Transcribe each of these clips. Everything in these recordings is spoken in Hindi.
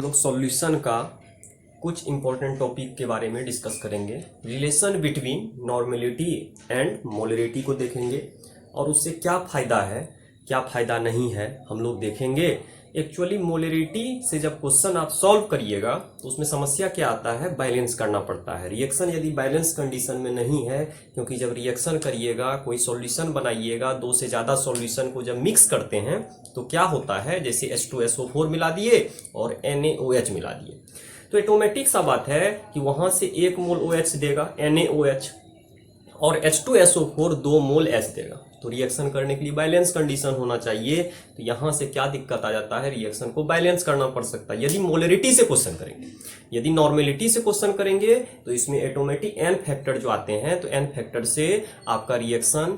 लोग सॉल्यूशन का कुछ इंपॉर्टेंट टॉपिक के बारे में डिस्कस करेंगे। Relation between normality and molarity को देखेंगे और उससे क्या फ़ायदा है क्या फ़ायदा नहीं है हम लोग देखेंगे। एक्चुअली मोलरिटी से जब क्वेश्चन आप सॉल्व करिएगा तो उसमें समस्या क्या आता है, बैलेंस करना पड़ता है। रिएक्शन यदि बैलेंस कंडीशन में नहीं है, क्योंकि जब रिएक्शन करिएगा कोई सॉल्यूशन बनाइएगा, दो से ज़्यादा सॉल्यूशन को जब मिक्स करते हैं तो क्या होता है, जैसे H2SO4 मिला दिए और NaOH मिला दिए तो ऑटोमेटिक सा बात है कि वहां से 1 मोल OH देगा NaOH और H2SO4 2 मोल H देगा। तो रिएक्शन करने के लिए बैलेंस कंडीशन होना चाहिए। तो यहां से क्या दिक्कत आ जाता है, रिएक्शन को बैलेंस करना पड़ सकता है यदि मोलरिटी से क्वेश्चन करेंगे। यदि नॉर्मेलिटी से क्वेश्चन करेंगे तो इसमें ऑटोमेटिक n फैक्टर जो आते हैं, तो n फैक्टर से आपका रिएक्शन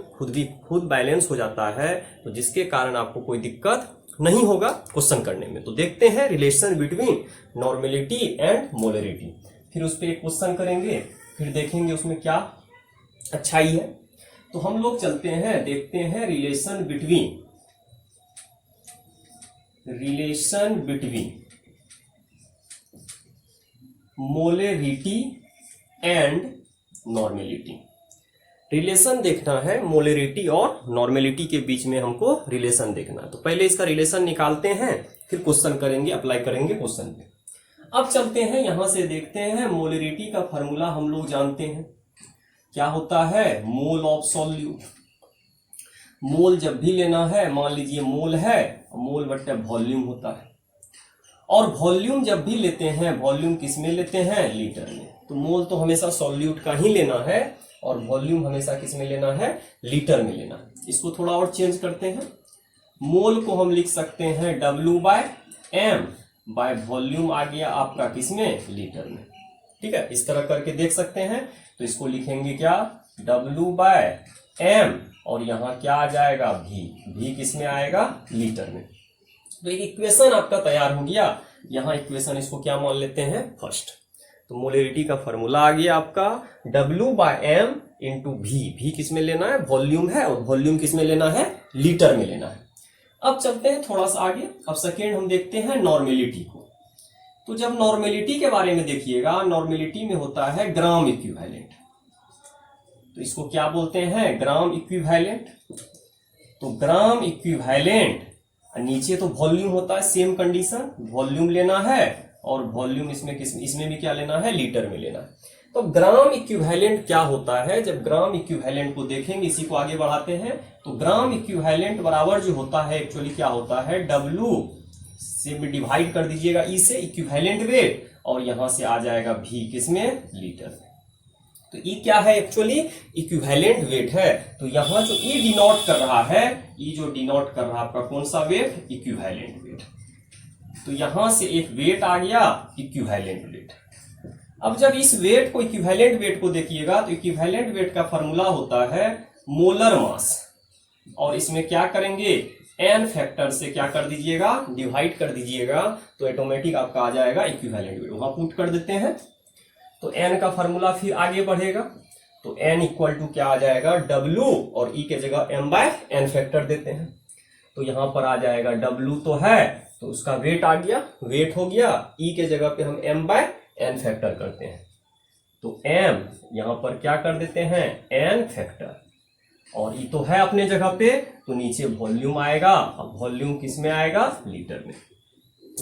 खुद बैलेंस हो जाता है, तो जिसके कारण आपको कोई दिक्कत नहीं होगा क्वेश्चन करने में। तो देखते हैं relation between normality and molarity, फिर उस पर एक क्वेश्चन करेंगे, फिर देखेंगे उसमें क्या अच्छाई है। तो हम लोग चलते हैं, देखते हैं relation between molarity and normality. Relation देखना है मोलरिटी और नॉर्मेलिटी के बीच में, हमको रिलेशन देखना है। तो पहले इसका रिलेशन निकालते हैं, फिर क्वेश्चन करेंगे, अप्लाई करेंगे क्वेश्चन पे। अब चलते हैं यहां से देखते हैं मोलरिटी का फॉर्मूला हम लोग जानते हैं क्या होता है, मोल ऑफ सॉल्यूट। मोल जब भी लेना है, मान लीजिए मोल है, मोल बट्टे वॉल्यूम होता है, और वॉल्यूम जब भी लेते हैं, वॉल्यूम किस में लेते हैं, लीटर में। तो मोल तो हमेशा सॉल्यूट का ही लेना है और वॉल्यूम हमेशा किस में लेना है, लीटर में लेना है। इसको थोड़ा और चेंज करते हैं, मोल को हम लिख सकते हैं W/m बाय वॉल्यूम आ गया आपका किस में, लीटर में। ठीक है, इस तरह करके देख सकते हैं। तो इसको लिखेंगे क्या, W/m और यहाँ क्या आ जाएगा, V किस में आएगा, लीटर में। तो एक इक्वेशन आपका तैयार हो गया। यहाँ इक्वेशन इसको क्या मान लेते हैं, फर्स्ट। तो मोलरिटी का फॉर्मूला आ गया आपका W/m इंटू V किस में लेना है, वॉल्यूम है, और वॉल्यूम किस में लेना है, लीटर में लेना है। अब चलते हैं थोड़ा सा आगे। अब सेकेंड हम देखते हैं नॉर्मेलिटी को। तो जब नॉर्मेलिटी के बारे में देखिएगा, नॉर्मेलिटी में होता है ग्राम इक्विवेलेंट। तो इसको क्या बोलते हैं, ग्राम इक्विवेलेंट। तो ग्राम इक्विवेलेंट, नीचे तो वॉल्यूम होता है, सेम कंडीशन, वॉल्यूम लेना है और वॉल्यूम इसमें भी क्या लेना है, लीटर में लेना है। तो ग्राम इक्विवेलेंट क्या होता है, जब ग्राम इक्विवेलेंट को देखेंगे, इसी को आगे बढ़ाते हैं। तो ग्राम इक्विवेलेंट बराबर जो होता है, एक्चुअली क्या होता है, W से डिवाइड कर दीजिएगा E से, इक्विवेलेंट वेट, और यहां से आ जाएगा V किसमें, लीटर में। तो E क्या है, एक्चुअली इक्विवेलेंट वेट है। तो यहां जो E डिनोट कर रहा है, E जो डिनोट कर रहा है आपका कौन सा वेट, इक्विवेलेंट वेट। तो यहां से एक वेट आ गया, इक्विवेलेंट वेट। अब जब इस वेट को, इक्विवेलेंट वेट को देखिएगा, तो इक्विवेलेंट वेट का फॉर्मूला होता है मोलर मास, और इसमें क्या करेंगे, n फैक्टर से क्या कर दीजिएगा, डिवाइड कर दीजिएगा, तो ऑटोमेटिक आपका आ जाएगा इक्विवेलेंट वेट। वहां पुट कर देते हैं तो n का फॉर्मूला फिर आगे बढ़ेगा। तो n इक्वल टू क्या आ जाएगा, W, और E के जगह m/n फैक्टर देते हैं। तो यहां पर आ जाएगा W तो है, तो उसका वेट आ गया, वेट हो गया। E के जगह पे हम m/n फैक्टर करते हैं। तो m यहां पर क्या कर देते हैं, n फैक्टर, और E तो है अपने जगह पे, तो नीचे वॉल्यूम आएगा। अब वॉल्यूम किस में आएगा, लीटर में।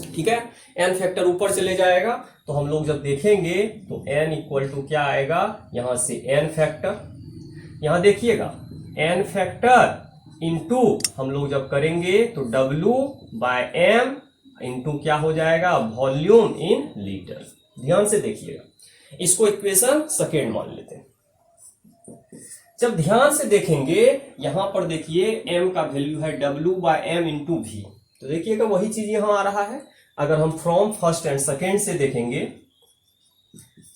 ठीक है, n फैक्टर ऊपर चले जाएगा। तो हम लोग जब देखेंगे तो n इक्वल टू क्या आएगा, यहां से n फैक्टर, यहां देखिएगा n फैक्टर इंटू हम लोग जब करेंगे तो W/m इंटू क्या हो जाएगा, वॉल्यूम इन लीटर। ध्यान से देखिएगा, इसको इक्वेशन सेकेंड मान लेते हैं। जब ध्यान से देखेंगे, यहां पर देखिए m का वैल्यू है W/m इंटू V। तो देखिएगा वही चीज यहां आ रहा है। अगर हम फ्रॉम फर्स्ट एंड सेकेंड से देखेंगे,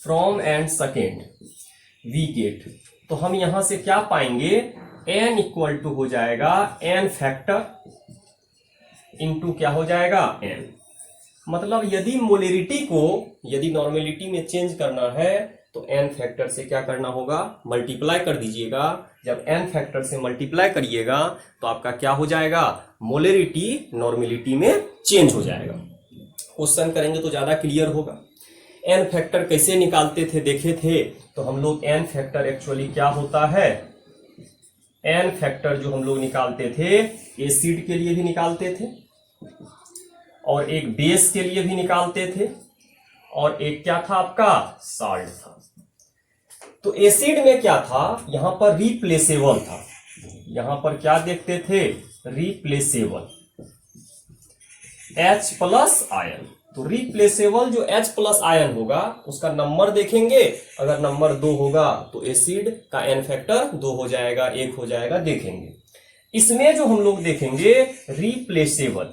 from end second V gate, तो हम यहां से क्या पाएंगे, n इक्वल टू हो जाएगा n फैक्टर इंटू क्या हो जाएगा, n। मतलब यदि मोलरिटी को, यदि नॉर्मेलिटी में चेंज करना है तो n फैक्टर से क्या करना होगा, मल्टीप्लाई कर दीजिएगा। जब n फैक्टर से मल्टीप्लाई करिएगा तो आपका क्या हो जाएगा, मोलरिटी नॉर्मेलिटी में चेंज हो जाएगा। क्वेश्चन करेंगे तो ज्यादा क्लियर होगा। एन फैक्टर कैसे निकालते थे देखे थे, तो हम लोग एन फैक्टर एक्चुअली क्या होता है, एन फैक्टर जो हम लोग निकालते थे एसिड के लिए भी निकालते थे और एक बेस के लिए भी निकालते थे और एक क्या था आपका साल्ट था। तो एसिड में क्या था, यहां पर रिप्लेसेबल था, यहां पर क्या देखते थे रिप्लेसेबल H प्लस आयन। तो रिप्लेसेबल जो H प्लस आयन होगा उसका नंबर देखेंगे, अगर नंबर 2 होगा तो एसिड का एन फैक्टर 2 हो जाएगा, 1 हो जाएगा, देखेंगे। इसमें जो हम लोग देखेंगे रिप्लेसेबल,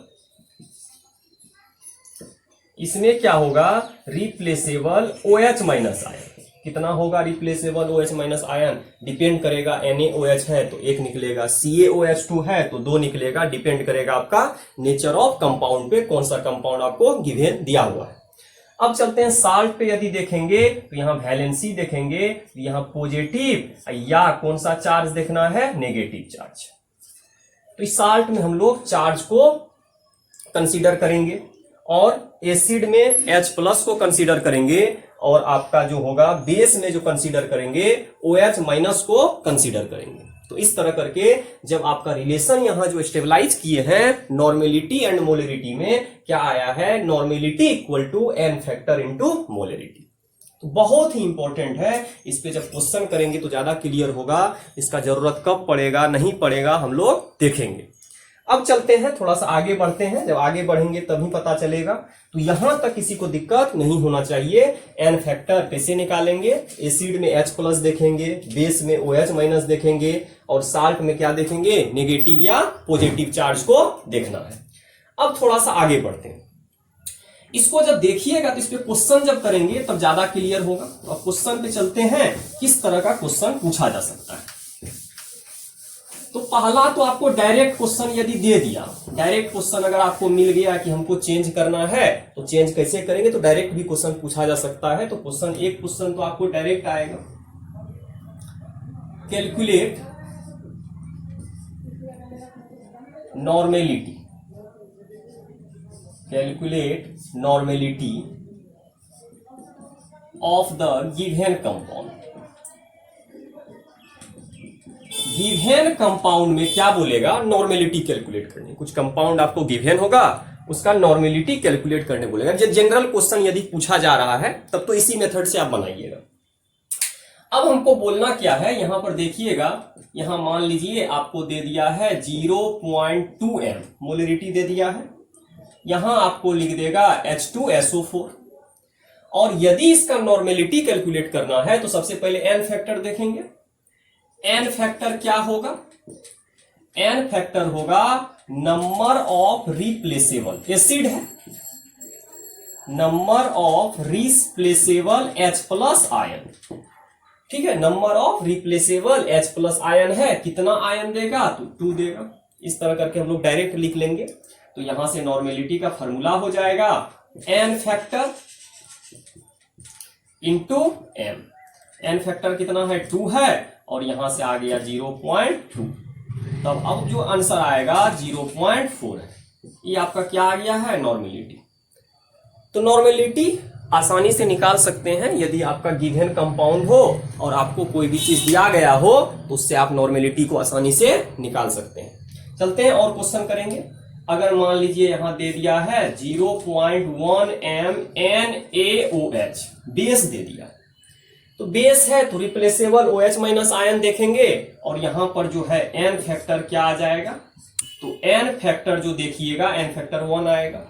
इसमें क्या होगा रिप्लेसेबल OH माइनस आयन। कितना होगा replaceable OH minus ion, depend करेगा NaOH है तो 1 निकलेगा, CaOH2 है तो 2 निकलेगा, डिपेंड करेगा आपका नेचर ऑफ कंपाउंड पे, कौन सा कंपाउंड आपको गिवन दिया हुआ है। अब चलते हैं साल्ट पे, यदि देखेंगे तो यहां वैलेंसी देखेंगे, यहां पॉजिटिव या कौन सा चार्ज देखना है, नेगेटिव चार्ज। तो इस साल्ट में हम लोग चार्ज को कंसीडर करेंगे और एसिड में H प्लस को कंसीडर करेंगे और आपका जो होगा बेस में जो कंसीडर करेंगे OH माइनस को कंसीडर करेंगे। तो इस तरह करके जब आपका रिलेशन यहां जो स्टेबलाइज किए हैं नॉर्मेलिटी एंड मोलरिटी में, क्या आया है normality equal to N factor into molarity. तो बहुत ही इंपॉर्टेंट है, इस पे जब क्वेश्चन करेंगे तो ज्यादा क्लियर होगा, इसका जरूरत कब पड़ेगा नहीं पड़ेगा हम लोग देखेंगे। अब चलते हैं थोड़ा सा आगे बढ़ते हैं, जब आगे बढ़ेंगे तभी पता चलेगा। तो यहां तक किसी को दिक्कत नहीं होना चाहिए। एन फैक्टर कैसे निकालेंगे, एसिड में H प्लस देखेंगे, बेस में OH माइनस देखेंगे और साल्ट में क्या देखेंगे नेगेटिव या पॉजिटिव चार्ज को देखना है। अब थोड़ा सा आगे बढ़ते हैं, इसको जब देखिएगा तो इस पे क्वेश्चन जब करेंगे तब ज्यादा क्लियर होगा। तो अब क्वेश्चन पे चलते हैं, किस तरह का क्वेश्चन पूछा जा सकता है। तो पहला तो आपको डायरेक्ट क्वेश्चन यदि दे दिया, डायरेक्ट क्वेश्चन अगर आपको मिल गया कि हमको चेंज करना है तो चेंज कैसे करेंगे, तो डायरेक्ट भी क्वेश्चन पूछा जा सकता है। तो क्वेश्चन एक क्वेश्चन तो आपको डायरेक्ट आएगा, calculate normality, calculate normality of the given compound. Given compound में क्या बोलेगा नॉर्मेलिटी कैलकुलेट करने, कुछ कंपाउंड आपको गिवन होगा उसका नॉर्मेलिटी कैलकुलेट करने बोलेगा। जब जनरल क्वेश्चन यदि पूछा जा रहा है तब तो इसी मेथड से आप बनाइएगा। अब हमको बोलना क्या है, यहां पर देखिएगा, यहां मान लीजिए आपको दे दिया है 0.2 m मोलरिटी दे दिया है, यहां आपको लिख देगा H2SO4। और यदि इसका नॉर्मेलिटी कैलकुलेट करना है तो सबसे पहले एन फैक्टर देखेंगे। एन फैक्टर क्या होगा, एन फैक्टर होगा नंबर ऑफ रिप्लेसेबल, एसिड है, number of replaceable H plus ion, ठीक है, number of replaceable H plus ion है, कितना आयन देगा तो 2 देगा। इस तरह करके हम लोग डायरेक्ट लिख लेंगे। तो यहां से नॉर्मेलिटी का फॉर्मूला हो जाएगा N factor into M. N factor कितना है 2 है और यहां से आ गया 0.2, तब अब जो आंसर आएगा 0.4 है। ये आपका क्या आ गया है नॉर्मेलिटी। तो नॉर्मेलिटी आसानी से निकाल सकते हैं, यदि आपका गिवन कंपाउंड हो और आपको कोई भी चीज दिया गया हो तो उससे आप नॉर्मेलिटी को आसानी से निकाल सकते हैं। चलते हैं और क्वेश्चन करेंगे। अगर मान लीजिए यहां दे दिया है 0.1 m NaOH, बेस दे दिया, तो बेस है तो रिप्लेसेबल OH माइनस आयन देखेंगे और यहां पर जो है एन फैक्टर क्या आ जाएगा, तो एन फैक्टर जो देखिएगा एन फैक्टर 1 आएगा,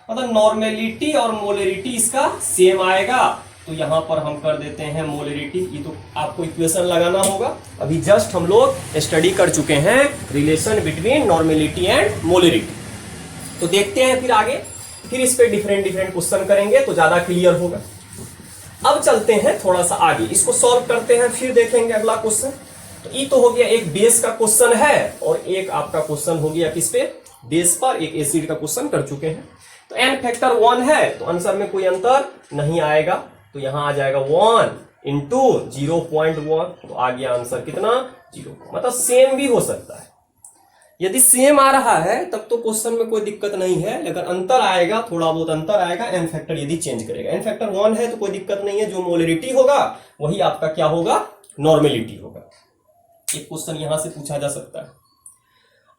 मतलब नॉर्मेलिटी और मोलरिटी इसका सेम आएगा। तो यहां पर हम कर देते हैं मोलरिटी, ये तो आपको इक्वेशन लगाना होगा, अभी जस्ट हम लोग स्टडी कर चुके हैं relation between normality and molarity. तो देखते हैं फिर आगे, फिर इस पे डिफरेंट क्वेश्चन करेंगे तो ज्यादा क्लियर होगा। अब चलते हैं थोड़ा सा आगे, इसको सॉल्व करते हैं फिर देखेंगे अगला क्वेश्चन। तो ये तो हो गया एक बेस का क्वेश्चन है और एक आपका क्वेश्चन हो गया किस पे, बेस पर, एक एसिड का क्वेश्चन कर चुके हैं। तो एन फैक्टर 1 है तो आंसर में कोई अंतर नहीं आएगा, तो यहां आ जाएगा 1 इंटू 0.1, तो आ गया आंसर कितना 0, मतलब सेम भी हो सकता है। यदि सेम आ रहा है तब तो क्वेश्चन में कोई दिक्कत नहीं है, लेकिन अंतर आएगा, थोड़ा बहुत अंतर आएगा एन फैक्टर यदि चेंज करेगा। एन फैक्टर 1 है तो कोई दिक्कत नहीं है, जो मोलरिटी होगा वही आपका क्या होगा, नॉर्मेलिटी होगा। एक क्वेश्चन यहां से पूछा जा सकता है।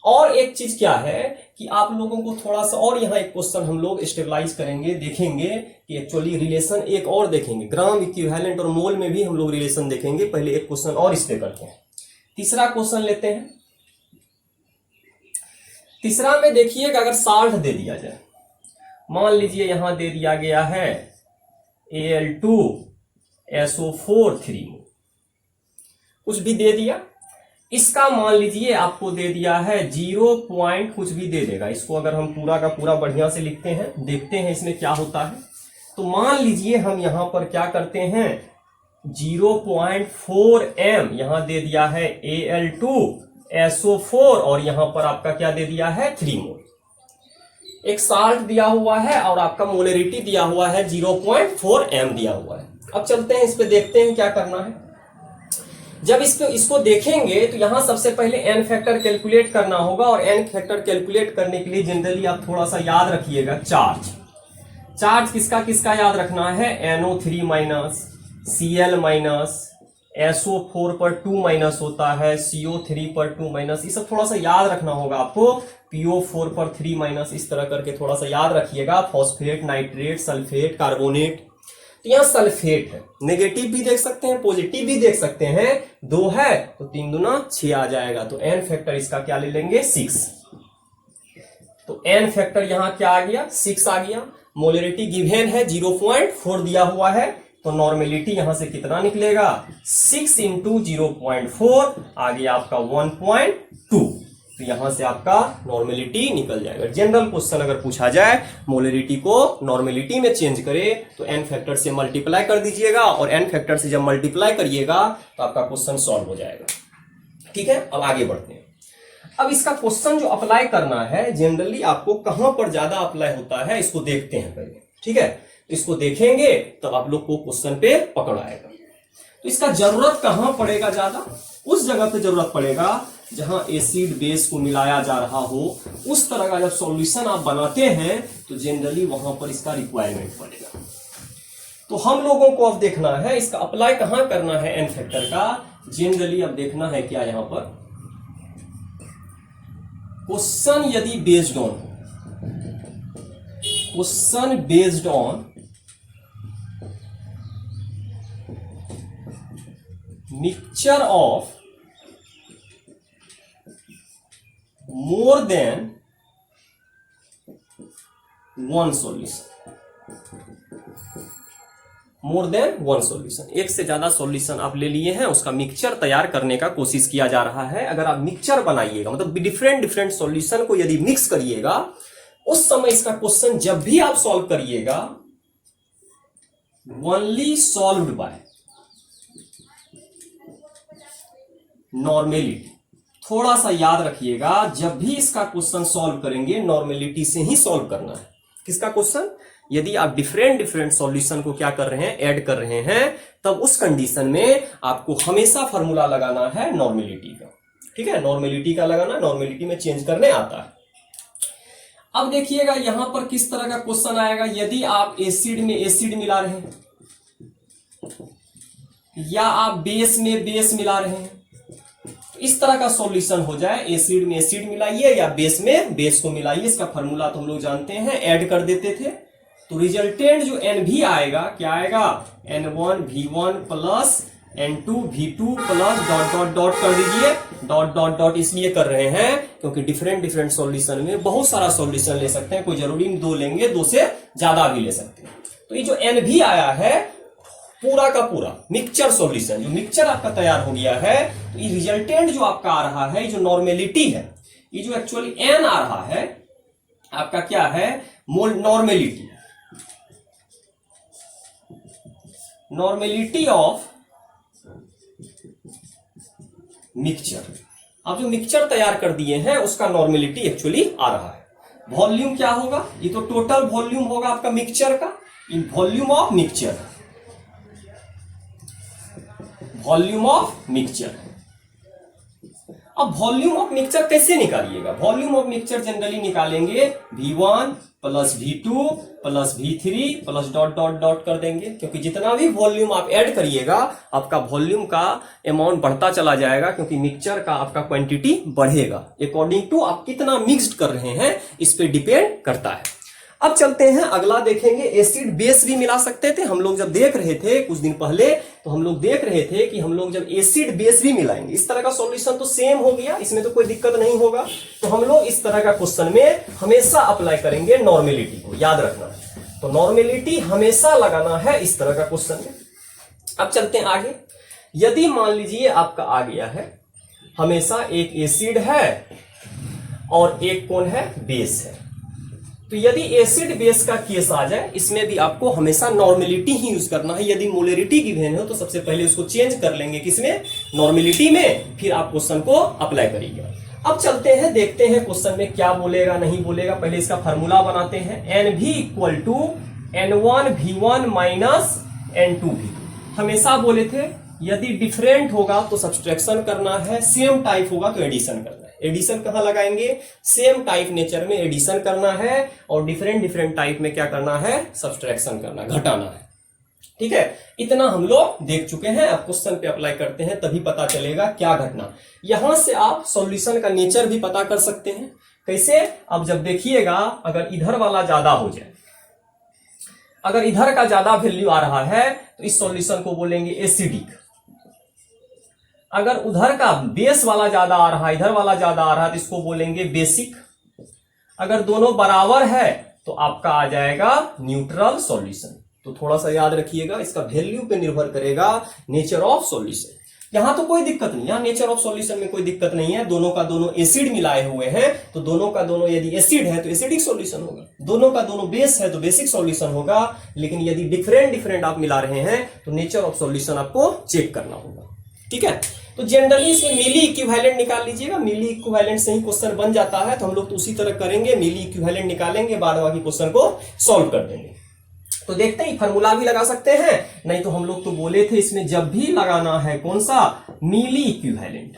और एक चीज क्या है कि आप लोगों को थोड़ा सा और यहाँ एक क्वेश्चन हम लोग स्टेबलाइज करेंगे, देखेंगे कि एक्चुअली रिलेशन एक और देखेंगे, ग्राम इक्विवेलेंट और मोल में भी हम लोग रिलेशन देखेंगे। पहले एक क्वेश्चन और इस पे करते हैं। तीसरा क्वेश्चन लेते हैं। तीसरा में देखिए कि अगर साल्ट दे दिया जाए, मान लीजिए यहां दे दिया गया है Al2SO4 3 मोल, कुछ भी दे दिया, इसका मान लीजिए आपको दे दिया है 0 पॉइंट कुछ भी दे देगा। इसको अगर हम पूरा का पूरा बढ़िया से लिखते हैं, देखते हैं इसमें क्या होता है। तो मान लीजिए हम यहां पर क्या करते हैं, 0.4 m यहां दे दिया है Al2SO4 और यहां पर आपका क्या दे दिया है 3 मोल। एक साल्ट दिया हुआ है और आपका मोलरिटी दिया हुआ है 0.4 m दिया हुआ है। अब चलते हैं इस पे, देखते हैं क्या करना है। जब इसको देखेंगे तो यहां सबसे पहले एन फैक्टर कैलकुलेट करना होगा, और एन फैक्टर कैलकुलेट करने के लिए जनरली आप थोड़ा सा याद रखिएगा चार्ज किसका किसका याद रखना है, NO3 minus, Cl minus, SO4 पर 2 माइनस होता है, CO3 पर 2 माइनस, ये सब थोड़ा सा याद रखना होगा आपको। PO4 पर 3 माइनस, इस तरह करके थोड़ा सा याद रखिएगा। Phosphate, nitrate, sulphate, carbonate. तो यहाँ सल्फेट है, नेगेटिव भी देख सकते हैं, पॉजिटिव भी देख सकते हैं। 2 है तो 3 दूना 6 आ जाएगा, तो एन फैक्टर इसका क्या ले लेंगे, 6। तो एन फैक्टर यहां क्या आ गया, 6 आ गया। मोलरिटी गिवन है 0.4 दिया हुआ है, तो नॉर्मेलिटी यहां से कितना निकलेगा, 6 इंटू 0.4 आ गया आपका 1.2। तो यहां से आपका नॉर्मेलिटी निकल जाएगा। जनरल क्वेश्चन अगर पूछा जाए मोलरिटी को नॉर्मेलिटी में चेंज करे तो एन फैक्टर से मल्टीप्लाई कर दीजिएगा, और एन फैक्टर से जब मल्टीप्लाई करिएगा तो आपका क्वेश्चन सॉल्व हो जाएगा। ठीक है, अब आगे बढ़ते हैं। अब इसका क्वेश्चन जो अप्लाई करना है, जनरली आपको कहां पर ज्यादा अप्लाई होता है इसको देखते हैं पहले। ठीक है, तो इसको देखेंगे तब आप लोग को क्वेश्चन पे पकड़ आएगा। तो इसका जरूरत कहां पड़ेगा ज्यादा, उस जगह पे जरूरत पड़ेगा जहां एसिड बेस को मिलाया जा रहा हो, उस तरह का जब सॉल्यूशन आप बनाते हैं तो जनरली वहां पर इसका रिक्वायरमेंट पड़ेगा। तो हम लोगों को अब देखना है इसका अप्लाई कहां करना है एन फैक्टर का। जनरली अब देखना है क्या, यहां पर क्वेश्चन यदि based on, question based on mixture of more than one solution, more than one solution, एक से ज्यादा सॉल्यूशन आप ले लिए हैं, उसका मिक्सचर तैयार करने का कोशिश किया जा रहा है। अगर आप मिक्सचर बनाइएगा, मतलब डिफरेंट सॉल्यूशन को यदि मिक्स करिएगा, उस समय इसका क्वेश्चन जब भी आप सॉल्व करिएगा, ओनली सॉल्व्ड बाय नॉर्मेलिटी। थोड़ा सा याद रखिएगा, जब भी इसका क्वेश्चन सॉल्व करेंगे नॉर्मेलिटी से ही सॉल्व करना है। किसका क्वेश्चन, यदि आप डिफरेंट सॉल्यूशन को क्या कर रहे हैं, ऐड कर रहे हैं, तब उस कंडीशन में आपको हमेशा फॉर्मूला लगाना है नॉर्मेलिटी का। ठीक है, नॉर्मेलिटी का लगाना, नॉर्मेलिटी में चेंज करने आता है। अब देखिएगा यहां पर किस तरह का क्वेश्चन आएगा। यदि आप एसिड में एसिड मिला रहे हैं, या आप बेस में बेस मिला रहे हैं, इस तरह का सॉल्यूशन हो जाए, एसिड में एसिड मिलाइए या बेस में बेस को मिलाइए। इसका फॉर्मूला तो हम लोग जानते हैं, ऐड कर देते थे। तो रिजल्टेंट जो NV आएगा, क्या आएगा, N1V1 plus N2V2 plus dot dot dot कर दीजिए। डॉट डॉट डॉट इसलिए कर रहे हैं क्योंकि डिफरेंट सॉल्यूशन में बहुत सारा सॉल्यूशन ले सकते हैं, कोई जरूरी 2 लेंगे, 2 से ज्यादा भी ले सकते हैं। तो ये जो NV आया है पूरा का पूरा मिक्सचर सॉल्यूशन, जो मिक्सचर आपका तैयार हो गया है, तो ये रिजल्टेंट जो आपका आ रहा है, जो नॉर्मेलिटी है, ये जो एक्चुअली N आ रहा है आपका क्या है, नॉर्मेलिटी, नॉर्मेलिटी ऑफ मिक्सचर। आप जो मिक्सचर तैयार कर दिए हैं उसका नॉर्मेलिटी एक्चुअली आ रहा है। वॉल्यूम क्या होगा, ये तो टोटल वॉल्यूम होगा आपका मिक्सचर का, in volume of mixture, volume of mixture. अब वॉल्यूम ऑफ मिक्सचर कैसे निकालिएगा? वॉल्यूम ऑफ मिक्सचर जनरली निकालेंगे V1 plus V2 plus V3 plus dot dot dot कर देंगे, क्योंकि जितना भी वॉल्यूम आप ऐड करिएगा आपका वॉल्यूम का अमाउंट बढ़ता चला जाएगा, क्योंकि मिक्सचर का आपका क्वांटिटी बढ़ेगा अकॉर्डिंग टू आप कितना मिक्स्ड कर रहे हैं, इस पे डिपेंड करता है। अब चलते हैं अगला देखेंगे, एसिड बेस भी मिला सकते थे हम लोग। जब देख रहे थे कुछ दिन पहले तो हम लोग देख रहे थे कि हम लोग जब एसिड बेस भी मिलाएंगे, इस तरह का सॉल्यूशन तो सेम हो गया, इसमें तो कोई दिक्कत नहीं होगा। तो हम लोग इस तरह का क्वेश्चन में हमेशा अप्लाई करेंगे नॉर्मेलिटी को, याद रखना है। तो नॉर्मेलिटी हमेशा लगाना है इस तरह का क्वेश्चन में। अब चलते हैं आगे। यदि मान लीजिए आपका आ गया है, हमेशा एक एसिड है और एक कौन है, बेस है। तो यदि एसिड बेस का केस आ जाए, इसमें भी आपको हमेशा नॉर्मेलिटी ही यूज करना है। यदि मोलरिटी गिवन हो तो सबसे पहले उसको चेंज कर लेंगे किसमें, नॉर्मेलिटी में, फिर आप क्वेश्चन को अप्लाई करिएगा। अब चलते हैं, देखते हैं क्वेश्चन में क्या बोलेगा नहीं बोलेगा। पहले इसका फार्मूला बनाते हैं, NV equal to N1V1 minus N2V2। हमेशा बोले थे यदि डिफरेंट होगा तो सब्सट्रैक्शन करना है, सेम टाइप होगा तो एडिशन करना है। एडिशन कहां लगाएंगे, सेम टाइप नेचर में एडिशन करना है, और डिफरेंट डिफरेंट टाइप में क्या करना है, सब्सट्रैक्शन करना, घटाना है। ठीक है, इतना हम लोग देख चुके हैं। अब क्वेश्चन पे अप्लाई करते हैं, तभी पता चलेगा क्या घटना। यहां से आप सॉल्यूशन का नेचर भी पता कर सकते हैं। कैसे? अब जब देखिएगा, अगर इधर वाला ज्यादा हो जाए, अगर इधर का ज्यादा वैल्यू आ रहा है तो इस सॉल्यूशन को बोलेंगे एसिडिक। अगर उधर का बेस वाला ज्यादा आ रहा है, इधर वाला ज्यादा आ रहा है, तो इसको बोलेंगे बेसिक। अगर दोनों बराबर है तो आपका आ जाएगा न्यूट्रल सॉल्यूशन। तो थोड़ा सा याद रखिएगा, इसका वैल्यू पे निर्भर करेगा नेचर ऑफ सॉल्यूशन। यहां तो कोई दिक्कत नहीं, यहां नेचर ऑफ सॉल्यूशन में कोई दिक्कत नहीं है। दोनों का दोनों एसिड मिलाए हुए हैं, तो दोनों का दोनों यदि एसिड है तो एसिडिक सॉल्यूशन होगा, दोनों का दोनों बेस है तो बेसिक सॉल्यूशन होगा। लेकिन यदि डिफरेंट डिफरेंट आप मिला रहे हैं तो नेचर ऑफ सॉल्यूशन आपको चेक करना होगा। ठीक है, तो जनरली इसमें मिली इक्विवेलेंट निकाल लीजिएगा। मिली इक्विवेलेंट से ही क्वेश्चन बन जाता है, तो हम लोग तो उसी तरह करेंगे, मिली इक्विवेलेंट निकालेंगे, बाद बाकी क्वेश्चन को सॉल्व कर देंगे। तो देखते हैं, फार्मूला भी लगा सकते हैं, नहीं तो हम लोग तो बोले थे इसमें जब भी लगाना है कौन सा, मिली इक्विवेलेंट,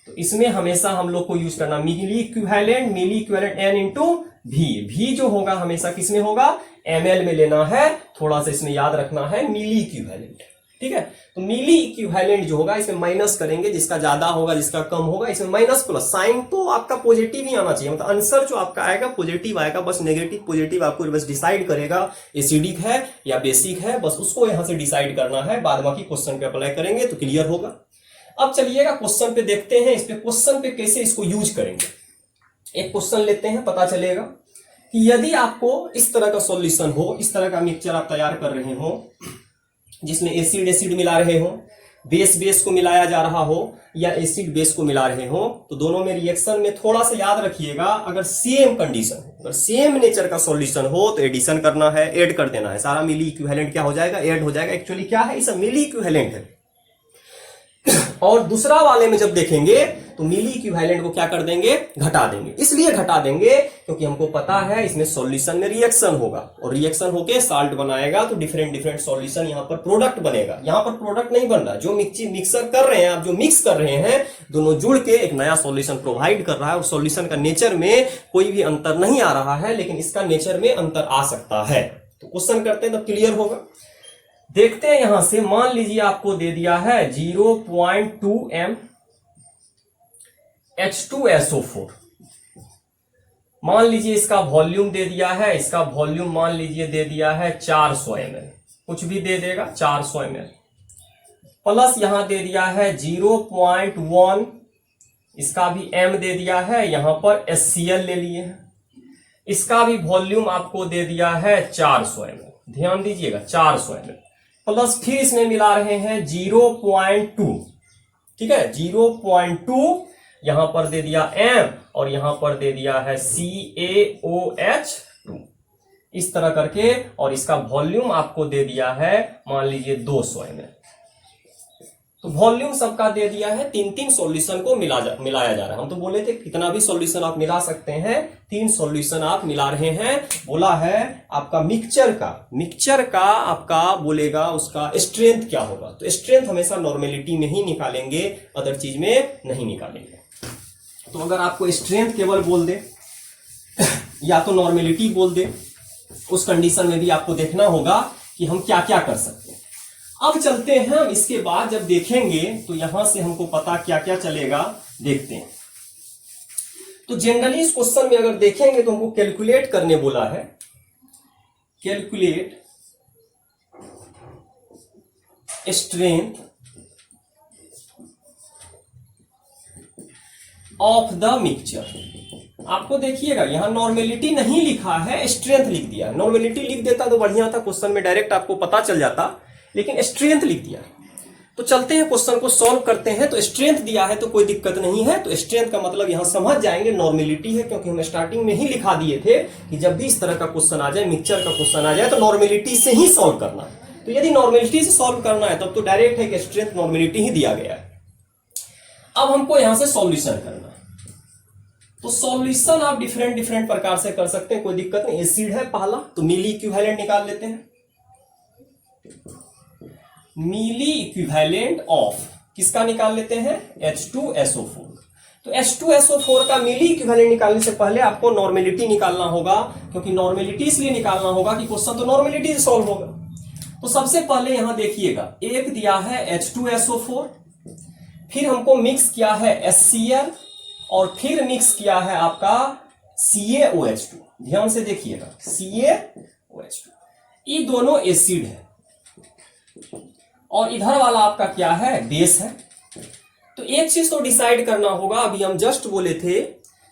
तो इसमें हमेशा हम लोग को यूज करना मिली इक्विवेलेंट। मिली इक्विवेलेंट N इंटू भी जो होगा हमेशा किसमें होगा, ml में लेना है। थोड़ा सा इसमें याद रखना है, मिली इक्विवेलेंट। ठीक है, तो मिली इक्विवेलेंट जो होगा इसमें माइनस करेंगे, जिसका ज्यादा होगा जिसका कम होगा, इसमें माइनस प्लस। साइन तो आपका पॉजिटिव ही आना चाहिए, मतलब आंसर जो आपका आएगा पॉजिटिव आएगा। बस नेगेटिव पॉजिटिव आपको बस डिसाइड करेगा एसिडिक है या बेसिक है, बस उसको यहां से डिसाइड करना है। बाद बाकी क्वेश्चन पे अप्लाई करेंगे तो क्लियर होगा। अब चलिएगा क्वेश्चन पे देखते हैं, इस पे क्वेश्चन पे कैसे इसको यूज करेंगे। एक क्वेश्चन लेते हैं, पता चलेगा कि यदि आपको इस तरह का सॉल्यूशन हो, इस तरह का मिक्सचर आप तैयार कर रहे हो जिसमें एसिड एसिड मिला रहे हो, बेस बेस को मिलाया जा रहा हो, या एसिड बेस को मिला रहे हो, तो दोनों में रिएक्शन में थोड़ा सा याद रखिएगा, अगर सेम कंडीशन हो, अगर सेम नेचर का सॉल्यूशन हो तो एडिशन करना है, ऐड कर देना है। सारा मिली इक्विवेलेंट क्या हो जाएगा, ऐड हो जाएगा। एक्चुअली क्या है, इस मिली इक्विवेलेंट है। और दूसरा वाले में जब देखेंगे तो मिली इक्विवेलेंट को क्या कर देंगे, घटा देंगे। इसलिए घटा देंगे क्योंकि हमको पता है इसमें सॉल्यूशन में रिएक्शन होगा, और रिएक्शन होके साल्ट बनाएगा तो डिफरेंट डिफरेंट सॉल्यूशन यहाँ पर प्रोडक्ट बनेगा। यहाँ पर प्रोडक्ट नहीं बन रहा, जो मिक्सर कर रहे हैं आप, जो मिक्स कर रहे हैं, दोनों जुड़ के एक नया सॉल्यूशन प्रोवाइड कर रहा है। और सॉल्यूशन का नेचर में कोई भी अंतर नहीं आ रहा है, लेकिन इसका नेचर में अंतर आ सकता है। तो क्वेश्चन करते हैं तब क्लियर होगा। देखते हैं यहां से, मान लीजिए आपको दे दिया है 0.2 m H2SO4। मान लीजिए इसका वॉल्यूम दे दिया है, इसका वॉल्यूम मान लीजिए दे दिया है 400 ml, कुछ भी दे देगा 400 ml, प्लस यहां दे दिया है 0.1, इसका भी m दे दिया है, यहां पर HCl ले लिए हैं, इसका भी वॉल्यूम आपको दे दिया है 400 ml। ध्यान दीजिएगा 400 ml, प्लस फिर इसमें मिला रहे हैं 0.2। ठीक है, 0.2 यहां पर दे दिया M, और यहां पर दे दिया है CaOH2, इस तरह करके। और इसका वॉल्यूम आपको दे दिया है मान लीजिए 200 ml। तो वॉल्यूम सबका दे दिया है, 3 सॉल्यूशन को मिलाया जा रहा है। हम तो बोले थे कितना भी सॉल्यूशन आप मिला सकते हैं, 3 सॉल्यूशन आप मिला रहे हैं। बोला है आपका मिक्सचर का आपका बोलेगा उसका स्ट्रेंथ क्या होगा, तो स्ट्रेंथ हमेशा नॉर्मेलिटी में ही निकालेंगे, अदर चीज में नहीं निकालेंगे। तो अगर आपको स्ट्रेंथ केवल बोल दे या तो नॉर्मेलिटी बोल दे, उस कंडीशन में भी आपको देखना होगा कि हम क्या क्या कर सकते हैं। अब चलते हैं हम इसके बाद जब देखेंगे तो यहां से हमको पता क्या क्या चलेगा, देखते हैं। तो जनरली इस क्वेश्चन में अगर देखेंगे तो हमको कैलकुलेट करने बोला है, calculate strength of the mixture. आपको देखिएगा यहां नॉर्मेलिटी नहीं लिखा है, स्ट्रेंथ लिख दिया। नॉर्मेलिटी लिख देता तो बढ़िया था, क्वेश्चन में डायरेक्ट आपको पता चल जाता, लेकिन स्ट्रेंथ लिख दिया। तो चलते हैं क्वेश्चन को सॉल्व करते हैं। तो स्ट्रेंथ दिया है तो कोई दिक्कत नहीं है, तो स्ट्रेंथ का मतलब यहां समझ जाएंगे नॉर्मेलिटी है, क्योंकि हम स्टार्टिंग में ही लिखा दिए थे कि जब भी इस तरह का क्वेश्चन आ जाए, मिक्सचर का क्वेश्चन आ जाए, तो नॉर्मेलिटी से ही सॉल्व करना है। तो यदि नॉर्मेलिटी से सॉल्व करना है तब तो डायरेक्ट है कि स्ट्रेंथ नॉर्मेलिटी ही दिया गया है। अब हमको यहां से सॉल्यूशन करना है, तो सॉल्यूशन आप डिफरेंट प्रकार से कर सकते हैं, कोई दिक्कत नहीं। एसिड है पहला, तो मिली इक्विवेलेंट निकाल लेते हैं। मिली इक्विवेलेंट ऑफ किसका निकाल लेते हैं, H2SO4। तो H2SO4 का मिली इक्विवेलेंट निकालने से पहले आपको नॉर्मेलिटी निकालना होगा, क्योंकि नॉर्मेलिटी इसलिए निकालना होगा कि क्वेश्चन तो नॉर्मेलिटी से सॉल्व होगा। तो सबसे पहले यहां देखिएगा, एक दिया है H2SO4, फिर हमको मिक्स किया है HCl, और फिर मिक्स किया है आपका CaOH2। ध्यान से देखिएगा, CaOH2, ये दोनों एसिड है, और इधर वाला आपका क्या है, बेस है। तो एक चीज तो डिसाइड करना होगा, अभी हम जस्ट बोले थे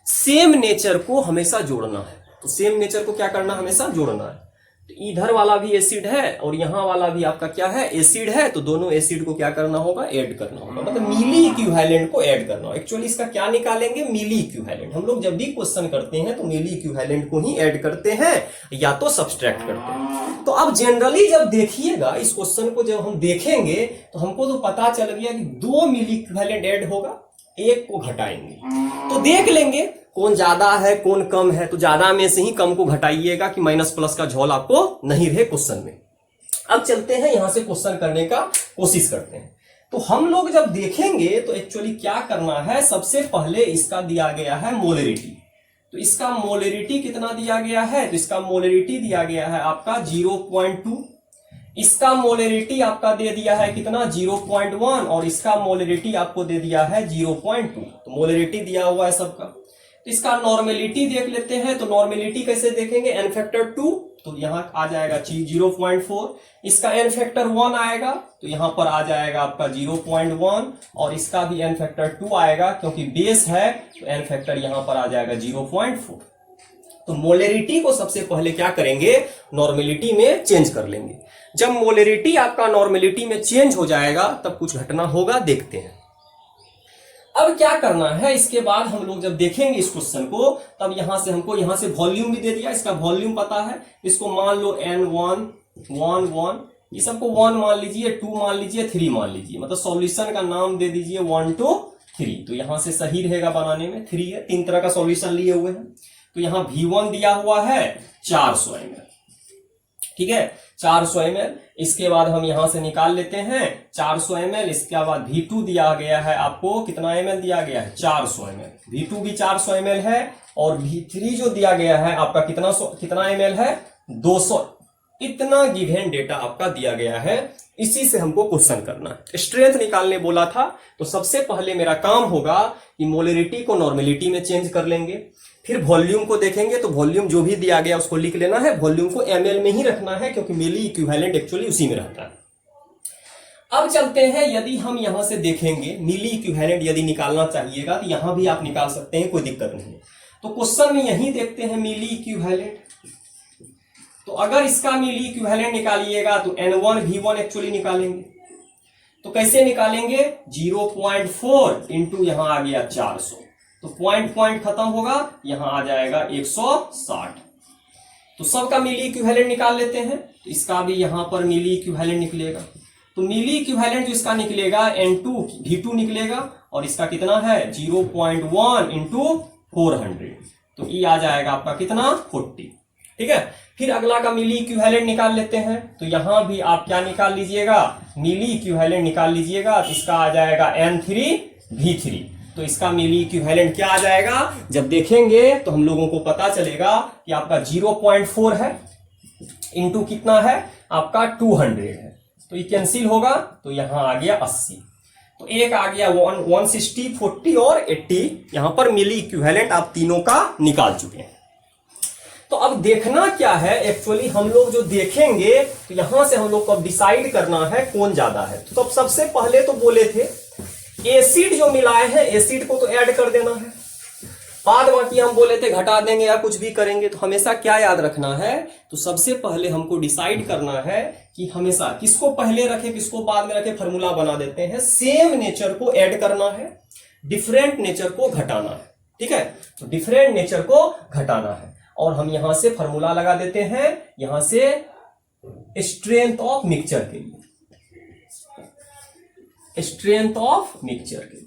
सेम नेचर को हमेशा जोड़ना है। तो सेम नेचर को क्या करना, हमेशा जोड़ना है। तो इधर वाला भी एसिड है और यहां वाला भी आपका क्या है, एसिड है, तो दोनों एसिड को क्या करना होगा, ऐड करना होगा, मतलब मिली इक्विवेलेंट को ऐड करना होगा। एक्चुअली इसका क्या निकालेंगे, मिली इक्विवेलेंट। हम लोग जब भी क्वेश्चन करते हैं तो मिली इक्विवेलेंट को ही ऐड करते हैं या तो सब्सट्रैक्ट करते हैं। तो अब जनरली जब देखिएगा इस क्वेश्चन को, जब हम देखेंगे तो हमको तो पता चल गया कि 2 मिली इक्विवेलेंट ऐड होगा, एक को घटाएंगे। तो देख लेंगे कौन ज्यादा है कौन कम है, तो ज्यादा में से ही कम को घटाइएगा कि माइनस प्लस का झोल आपको नहीं रहे क्वेश्चन में। अब चलते हैं यहां से क्वेश्चन करने का कोशिश करते हैं। तो हम लोग जब देखेंगे तो एक्चुअली क्या करना है, सबसे पहले इसका दिया गया है मोलरिटी। तो इसका मोलरिटी कितना दिया गया है, तो इसका मोलरिटी दिया गया है आपका 0.2, इसका मोलरिटी आपका दे दिया है कितना 0.1, और इसका मोलरिटी आपको दे दिया है 0.2। तो मोलरिटी दिया हुआ है सबका। तो इसका नॉर्मेलिटी देख लेते हैं। तो नॉर्मेलिटी कैसे देखेंगे, n फैक्टर 2, तो यहां आ जाएगा 0.4। इसका n फैक्टर 1 आएगा, तो यहां पर आ जाएगा आपका 0.1, और इसका भी n फैक्टर 2 आएगा, क्योंकि बेस है तो n फैक्टर यहां पर आ जाएगा 0.4। तो मोलरिटी को सबसे पहले क्या करेंगे, नॉर्मेलिटी में चेंज कर लेंगे। जब मोलरिटी आपका नॉर्मेलिटी में चेंज हो जाएगा तब कुछ घटना होगा, देखते हैं। अब क्या करना है, इसके बाद हम लोग जब देखेंगे इस क्वेश्चन को, तब यहां से हमको यहां से वॉल्यूम भी दे दिया, इसका वॉल्यूम पता है। इसको मान लो N1, 1, 1, ये सबको 1 मान लीजिए, 2 मान लीजिए, 3 मान लीजिए, मतलब सॉल्यूशन का नाम दे दीजिए 1, 2, 3। तो यहां से सही रहेगा बनाने में, 3 है, 3 तरह का सॉल्यूशन लिए हुए हैं। तो यहां V1 दिया हुआ है 400 ml, ठीक है, 400 ml। इसके बाद हम यहां से निकाल लेते हैं 400 ml। इसके बाद V2 दिया गया है आपको, कितना ml दिया गया है, 400 ml। V2 भी 400 ml है, और V3 जो दिया गया है आपका कितना ml है, 200। इतना गिवन डेटा आपका दिया गया है, इसी से हमको क्वेश्चन करना है। स्ट्रेंथ निकालने बोला था, तो सबसे पहले मेरा काम होगा कि मोलरिटी को नॉर्मेलिटी में चेंज कर लेंगे, फिर वॉल्यूम को देखेंगे। तो वॉल्यूम जो भी दिया गया उसको लिख लेना है, वॉल्यूम को ml में ही रखना है, क्योंकि मिली इक्विवेलेंट एक्चुअली उसी में रहता है। अब चलते हैं, यदि हम यहां से देखेंगे मिली इक्विवेलेंट यदि निकालना चाहिएगा तो यहां भी आप निकाल सकते हैं, कोई दिक्कत नहीं है। तो क्वेश्चन में यही देखते हैं मिली इक्विवेलेंट। तो अगर इसका मिली इक्विवेलेंट निकालिएगा तो N1 V1 एक्चुअली निकालेंगे। तो कैसे निकालेंगे, 0.4 इंटू यहां आ गया 400, तो पॉइंट खत्म होगा, यहां आ जाएगा 160। तो सबका मिली इक्विवेलेंट निकाल लेते हैं। तो इसका भी यहां पर मिली इक्विवेलेंट निकलेगा। तो मिली इक्विवेलेंट जो इसका निकलेगा N2 V2 निकलेगा, और इसका कितना है 0.1 इंटू 400, तो ये आ जाएगा आपका कितना 40। ठीक है, फिर अगला का मिली इक्विवेलेंट निकाल लेते हैं। तो यहां भी आप क्या निकाल लीजिएगा, मिली इक्विवेलेंट निकाल लीजिएगा। तो इसका आ जाएगा N3V3। तो इसका मिली इक्विवेलेंट क्या आ जाएगा, जब देखेंगे तो हम लोगों को पता चलेगा कि आपका 0.4 है इंटू कितना है आपका 200 है, तो ये कैंसिल होगा, तो यहां आ गया 80। तो एक आ गया 160, 40 और 80। यहां पर मिली इक्विवेलेंट आप तीनों का निकाल चुके हैं। तो अब देखना क्या है, एक्चुअली हम लोग जो देखेंगे तो यहां से हम लोग को अब डिसाइड करना है कौन ज्यादा है। तो अब सबसे पहले तो बोले थे एसिड जो मिलाए हैं, एसिड को तो ऐड कर देना है, बाद बाकी हम बोले थे घटा देंगे या कुछ भी करेंगे। तो हमेशा क्या याद रखना है, तो सबसे पहले हमको डिसाइड करना है कि हमेशा किसको पहले रखे किसको बाद में रखे, फॉर्मूला बना देते हैं। सेम नेचर को ऐड करना है, डिफरेंट नेचर को घटाना है। ठीक है, तो डिफरेंट नेचर को घटाना है, और हम यहां से फॉर्मूला लगा देते हैं यहां से स्ट्रेंथ ऑफ मिक्सचर के लिए, स्ट्रेंथ ऑफ मिक्सचर के लिए।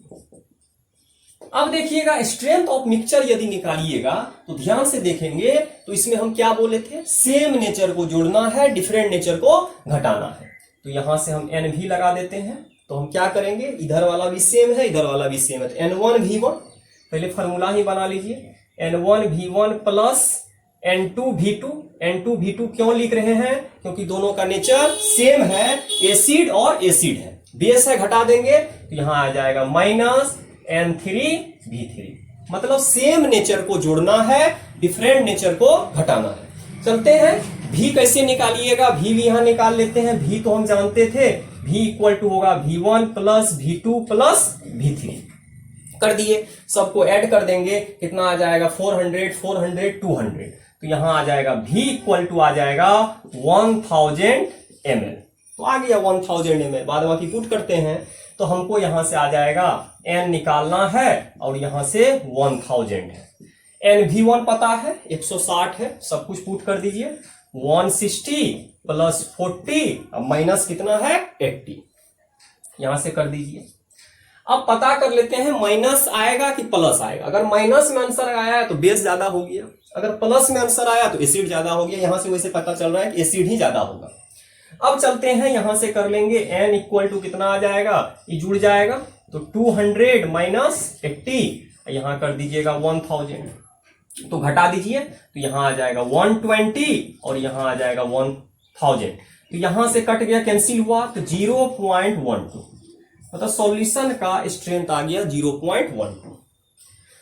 अब देखिएगा स्ट्रेंथ ऑफ मिक्सचर यदि निकालिएगा तो ध्यान से देखेंगे तो इसमें हम क्या बोले थे, सेम नेचर को जोड़ना है, डिफरेंट नेचर को घटाना है। तो यहां से हम एन भी लगा देते हैं। तो हम क्या करेंगे, इधर वाला भी सेम है इधर वाला भी सेम है, तो N1V1 पहले फॉर्मूला ही बना लीजिए, N1V1 प्लस N2V2। N2V2 क्यों लिख रहे हैं, क्योंकि दोनों का नेचर सेम है, एसिड और एसिड है, बेस है, घटा देंगे तो यहां आ जाएगा माइनस N3V3। मतलब सेम नेचर को जोड़ना है, डिफरेंट नेचर को घटाना है। चलते हैं, V कैसे निकालिएगा, V भी यहां निकाल लेते हैं। V तो हम जानते थे, V इक्वल टू होगा V1 plus V2 plus V3। कर दिए, सबको ऐड कर देंगे, कितना आ जाएगा 400, 400, 200। तो यहां आ जाएगा V इक्वल टू आ जाएगा 1000 ml। तो आ गया 1000 ml, बाद बाकी पुट करते हैं तो हमको यहां से आ जाएगा N निकालना है और यहां से 1000 है। NV1 पता है 160 है, सब कुछ पुट कर दीजिए, 160 प्लस 40 अब माइनस कितना है 80, यहां से कर दीजिए। अब पता कर लेते हैं माइनस आएगा कि प्लस आएगा। अगर माइनस में आंसर आया है तो बेस ज्यादा हो गया, अगर प्लस में आंसर आया तो एसिड ज्यादा हो गया। यहां से वैसे पता चल रहा है कि एसिड ही ज्यादा होगा। अब चलते हैं, यहां से कर लेंगे N इक्वल टू कितना आ जाएगा, ये जुड़ जाएगा तो 200 माइनस 80, यहां कर दीजिएगा 1000, तो घटा दीजिए तो यहां आ जाएगा 120 और यहां आ जाएगा 1000। तो यहां से कट गया, कैंसिल हुआ, तो 0.12, मतलब सॉल्यूशन का स्ट्रेंथ आ गया 0.12।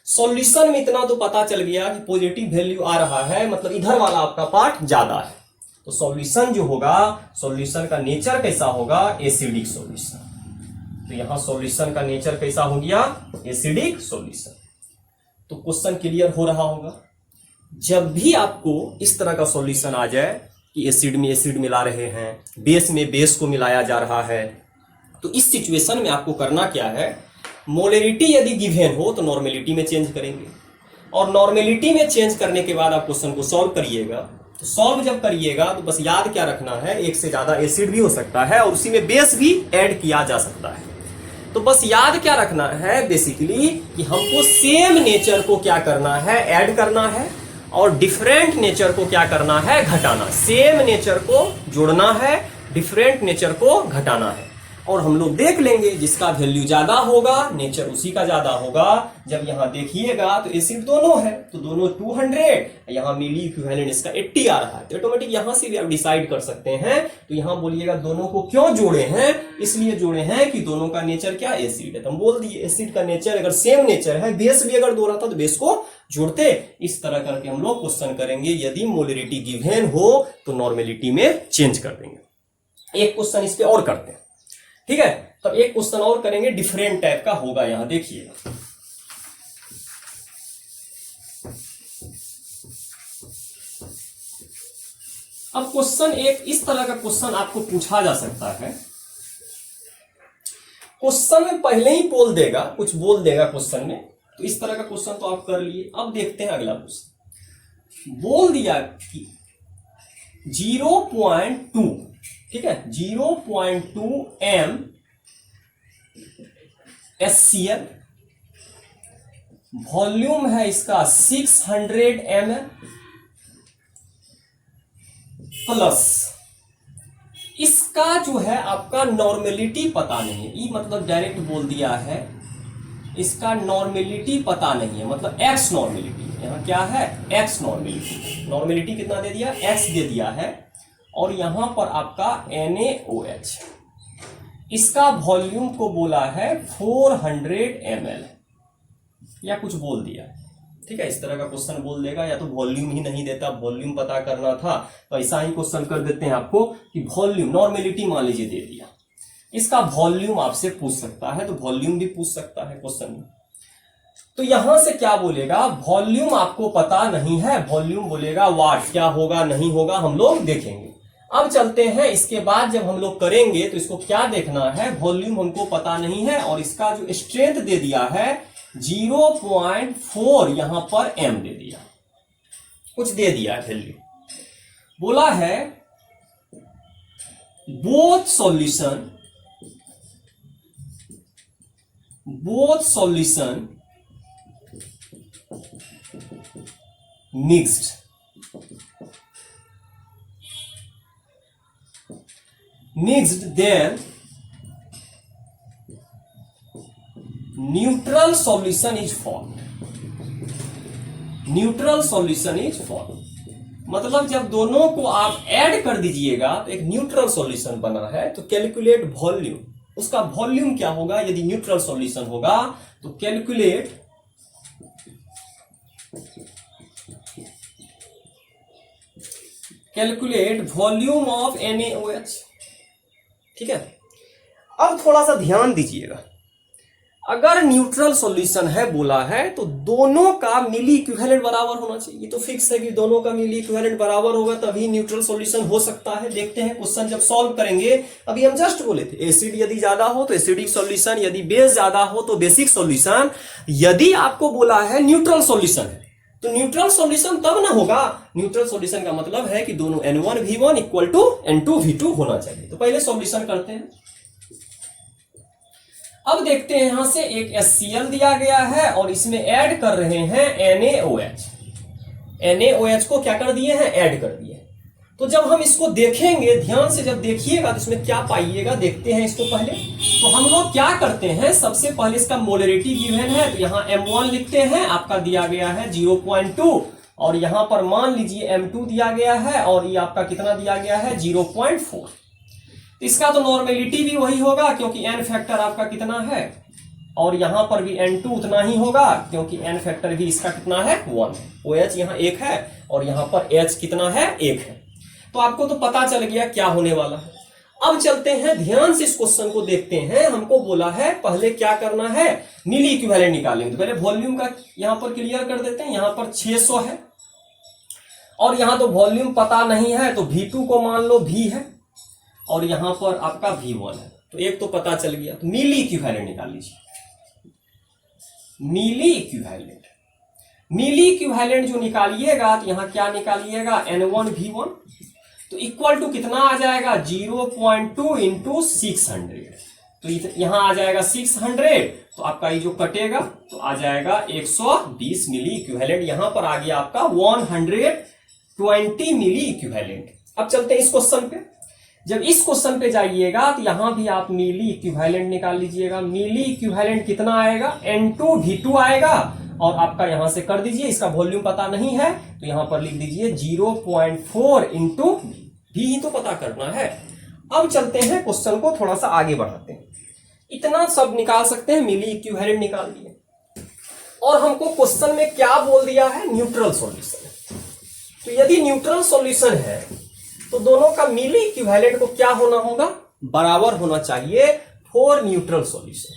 सॉल्यूशन में इतना तो पता चल गया कि पॉजिटिव वैल्यू आ रहा है, मतलब इधर वाला आपका पार्ट ज्यादा है। तो सॉल्यूशन जो होगा, सॉल्यूशन का नेचर कैसा होगा, एसिडिक सॉल्यूशन। तो यहां सॉल्यूशन का नेचर कैसा हो गया, एसिडिक सॉल्यूशन। तो क्वेश्चन क्लियर हो रहा होगा। जब भी आपको इस तरह का सॉल्यूशन आ जाए कि एसिड में एसिड मिला रहे हैं, बेस में बेस को मिलाया जा रहा है, तो इस सिचुएशन में आपको करना क्या है, मोलरिटी यदि गिवन हो तो नॉर्मेलिटी में चेंज करेंगे, और नॉर्मेलिटी में चेंज करने के बाद आप क्वेश्चन को सॉल्व करिएगा। तो सॉल्व जब करिएगा तो बस याद क्या रखना है, एक से ज्यादा एसिड भी हो सकता है और उसी में बेस भी ऐड किया जा सकता है। तो बस याद क्या रखना है बेसिकली कि हमको सेम नेचर को क्या करना है, ऐड करना है, और डिफरेंट नेचर को क्या करना है, घटाना। सेम नेचर को जोड़ना है, डिफरेंट नेचर को घटाना है। और हम लोग देख लेंगे जिसका वैल्यू ज्यादा होगा नेचर उसी का ज्यादा होगा। जब यहां देखिएगा तो एसिड दोनों है, तो दोनों 200, यहां मिली इक्विवेलेंट इसका 80 आ रहा है, तो ऑटोमेटिक यहां से भी आप डिसाइड कर सकते हैं। तो यहां बोलिएगा दोनों को क्यों जोड़े हैं, इसलिए जोड़े हैं कि दोनों का नेचर क्या, एसिड है। तो हम बोल दिए एसिड का नेचर अगर सेम नेचर है, बेस भी अगर दो रहा था तो बेस को जोड़ते। इस तरह करके हम लोग क्वेश्चन करेंगे। यदि मोलरिटी गिवन हो तो नॉर्मेलिटी में चेंज कर देंगे। एक क्वेश्चन इस पे और करते हैं, ठीक है। तब एक क्वेश्चन और करेंगे, डिफरेंट टाइप का होगा। यहां देखिएगा, अब क्वेश्चन एक इस तरह का क्वेश्चन आपको पूछा जा सकता है। क्वेश्चन में पहले ही बोल देगा, कुछ बोल देगा क्वेश्चन में, तो इस तरह का क्वेश्चन तो आप कर लिए। अब देखते हैं अगला क्वेश्चन। बोल दिया कि 0.2, ठीक है, 0.2 m HCl, वॉल्यूम है इसका 600 ml, प्लस इसका जो है आपका नॉर्मेलिटी पता नहीं है, ये मतलब डायरेक्ट बोल दिया है, इसका नॉर्मेलिटी पता नहीं है, मतलब एक्स नॉर्मेलिटी, यहाँ क्या है एक्स नॉर्मेलिटी, नॉर्मेलिटी कितना दे दिया एक्स दे दिया है, और यहां पर आपका NaOH, इसका वॉल्यूम को बोला है 400 ml या कुछ बोल दिया, ठीक है, इस तरह का क्वेश्चन बोल देगा, या तो वॉल्यूम ही नहीं देता, वॉल्यूम पता करना था तो ऐसा ही क्वेश्चन कर देते हैं आपको कि वॉल्यूम, नॉर्मेलिटी मान लीजिए दे दिया, इसका वॉल्यूम आपसे पूछ सकता है, तो वॉल्यूम भी पूछ सकता है क्वेश्चन में। तो यहां से क्या बोलेगा, वॉल्यूम आपको पता नहीं है, वॉल्यूम बोलेगा वाट, क्या होगा नहीं होगा हम लोग देखेंगे। अब चलते हैं, इसके बाद जब हम लोग करेंगे तो इसको क्या देखना है, वॉल्यूम हमको पता नहीं है, और इसका जो स्ट्रेंथ दे दिया है 0.4, यहां पर m दे दिया, कुछ दे दिया है वैल्यू, बोला है both solution mixed, then neutral solution is formed, neutral solution is formed, मतलब जब दोनों को आप ऐड कर दीजिएगा तो एक न्यूट्रल सॉल्यूशन बना है, तो कैलकुलेट वॉल्यूम, उसका वॉल्यूम क्या होगा यदि न्यूट्रल सॉल्यूशन होगा, तो कैलकुलेट वॉल्यूम ऑफ NaOH, ठीक है। अब थोड़ा सा ध्यान दीजिएगा, अगर न्यूट्रल सॉल्यूशन है बोला है तो दोनों का मिली इक्विवेलेंट बराबर होना चाहिए, ये तो फिक्स है कि दोनों का मिली इक्विवेलेंट बराबर होगा तभी न्यूट्रल सॉल्यूशन हो सकता है। देखते हैं क्वेश्चन जब सॉल्व करेंगे, अभी हम जस्ट बोले थे एसिड यदि ज्यादा हो तो एसिडिक सॉल्यूशन, यदि बेस ज्यादा हो तो बेसिक सॉल्यूशन, यदि आपको बोला है न्यूट्रल सॉल्यूशन है तो न्यूट्रल सॉल्यूशन तब ना होगा, न्यूट्रल सॉल्यूशन का मतलब है कि दोनों N1V1 इक्वल टू N2V2 होना चाहिए। तो पहले सॉल्यूशन करते हैं, अब देखते हैं यहां से एक HCl दिया गया है और इसमें ऐड कर रहे हैं NaOH, NaOH को क्या कर दिए हैं ऐड कर दिए। तो जब हम इसको देखेंगे, ध्यान से जब देखिएगा तो इसमें क्या पाइएगा, देखते हैं इसको पहले। तो हम लोग क्या करते हैं, सबसे पहले इसका मोलरिटी गिवन है तो यहाँ M1 लिखते हैं, आपका दिया गया है 0.2, और यहां पर मान लीजिए M2 दिया गया है और ये आपका कितना दिया गया है 0.4। इसका तो नॉर्मेलिटी भी वही होगा क्योंकि n फैक्टर आपका कितना है, और यहां पर भी N2 उतना ही होगा क्योंकि n फैक्टर भी इसका कितना है 1, OH यहाँ 1 है और यहां पर H कितना है 1 है। तो आपको तो पता चल गया क्या होने वाला है। अब चलते हैं ध्यान से इस क्वेश्चन को देखते हैं। हमको बोला है पहले क्या करना है, मिली इक्विवेलेंट निकालेंगे। तो पहले वॉल्यूम का यहां पर क्लियर कर देते हैं, यहां पर 600 है और यहां तो वॉल्यूम पता नहीं है तो V2 को मान लो V है और यहां पर आपका V1 है, तो एक तो पता चल गया। तो मिली इक्विवेलेंट निकाल लीजिए, मिली इक्विवेलेंट, मिली इक्विवेलेंट जो निकालिएगा तो यहां क्या निकालिएगा N1V1, तो इक्वल टू कितना आ जाएगा 0.2 इंटू 600, तो यहां आ जाएगा 600, तो आपका ये जो कटेगा तो आ जाएगा 120 मिली इक्विवेलेंट, यहां पर आ गया आपका 120 मिली इक्विवेलेंट। अब चलते हैं इस क्वेश्चन पे। जब इस क्वेश्चन पे जाइएगा तो यहां भी आप मिली इक्विवेलेंट निकाल लीजिएगा। मिली इक्विवेलेंट कितना आएगा N2V2 आएगा और आपका यहां से कर दीजिए, इसका वॉल्यूम पता नहीं है तो यहां पर लिख दीजिए 0.4 इंटू V ही तो पता करना है। अब चलते हैं क्वेश्चन को थोड़ा सा आगे बढ़ाते हैं, इतना सब निकाल सकते हैं, मिली इक्विवेलेंट निकाल दिए और हमको क्वेश्चन में क्या बोल दिया है न्यूट्रल सॉल्यूशन। तो यदि न्यूट्रल सॉल्यूशन है तो दोनों का मिली इक्विवेलेंट को क्या होना होगा, बराबर होना चाहिए फॉर न्यूट्रल सॉल्यूशन।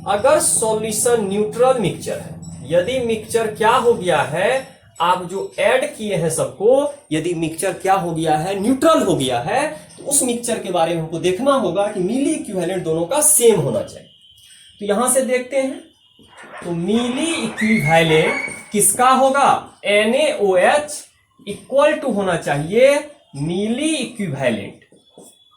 अगर सॉल्यूशन न्यूट्रल मिक्सचर है, यदि मिक्सचर क्या हो गया है, आप जो ऐड किए हैं सबको, यदि मिक्सचर क्या हो गया है न्यूट्रल हो गया है, तो उस मिक्सचर के बारे में हमको देखना होगा कि मिली इक्विवेलेंट दोनों का सेम होना चाहिए। तो यहां से देखते हैं, तो मिली इक्विवेलेंट किसका होगा NaOH इक्वल टू होना चाहिए मिली इक्विवेलेंट।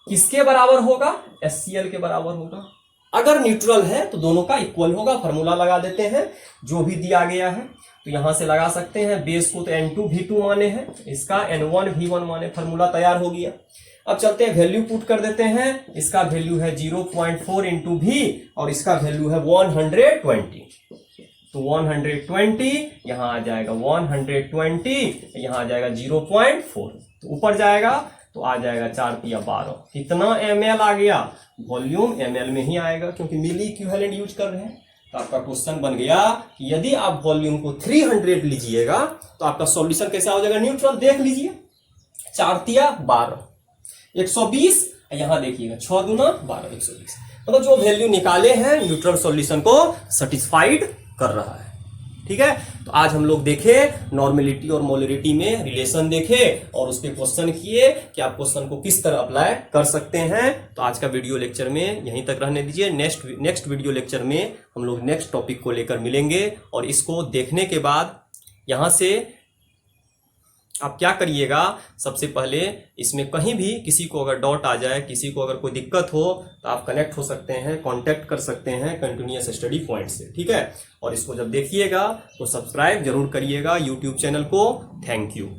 किसके बराबर होगा? HCl के बराबर होगा। अगर न्यूट्रल है तो दोनों का इक्वल होगा। फॉर्मूला लगा देते हैं जो भी दिया गया है, तो यहां से लगा सकते हैं। बेस को तो N2V2 माने हैं, इसका N1V1 माने, फॉर्मूला तैयार हो गया। अब चलते हैं वैल्यू पुट कर देते हैं। इसका वैल्यू है 0.4 इंटू V और इसका वैल्यू है 120। तो 120 यहां आ जाएगा 120, यहां आ जाएगा 0.4, तो ऊपर जाएगा तो आ जाएगा 4 तिया 12। कितना ml आ गया? वॉल्यूम ml में ही आएगा क्योंकि मिली इक्विवेलेंट यूज कर रहे हैं। तो आपका क्वेश्चन बन गया कि यदि आप वॉल्यूम को 300 लीजिएगा तो आपका सॉल्यूशन कैसा हो जाएगा? न्यूट्रल। देख लीजिए, 4 तिया 12, 120, यहां देखिएगा 6 दूना 12, 120। मतलब जो वैल्यू निकाले हैं न्यूट्रल सॉल्यूशन को सेटिस्फाइड कर रहा है। ठीक है, तो आज हम लोग देखे नॉर्मेलिटी और मोलरिटी में रिलेशन देखे और उस पर क्वेश्चन किए कि आप क्वेश्चन को किस तरह अप्लाई कर सकते हैं। तो आज का वीडियो लेक्चर में यहीं तक रहने दीजिए। नेक्स्ट वीडियो लेक्चर में हम लोग नेक्स्ट टॉपिक को लेकर मिलेंगे और इसको देखने के बाद यहां से आप क्या करिएगा, सबसे पहले इसमें कहीं भी किसी को अगर डाउट आ जाए, किसी को अगर कोई दिक्कत हो तो आप कनेक्ट हो सकते हैं, कांटेक्ट कर सकते हैं कंटिन्यूअस स्टडी पॉइंट से। ठीक है, और इसको जब देखिएगा तो सब्सक्राइब जरूर करिएगा यूट्यूब चैनल को। Thank you.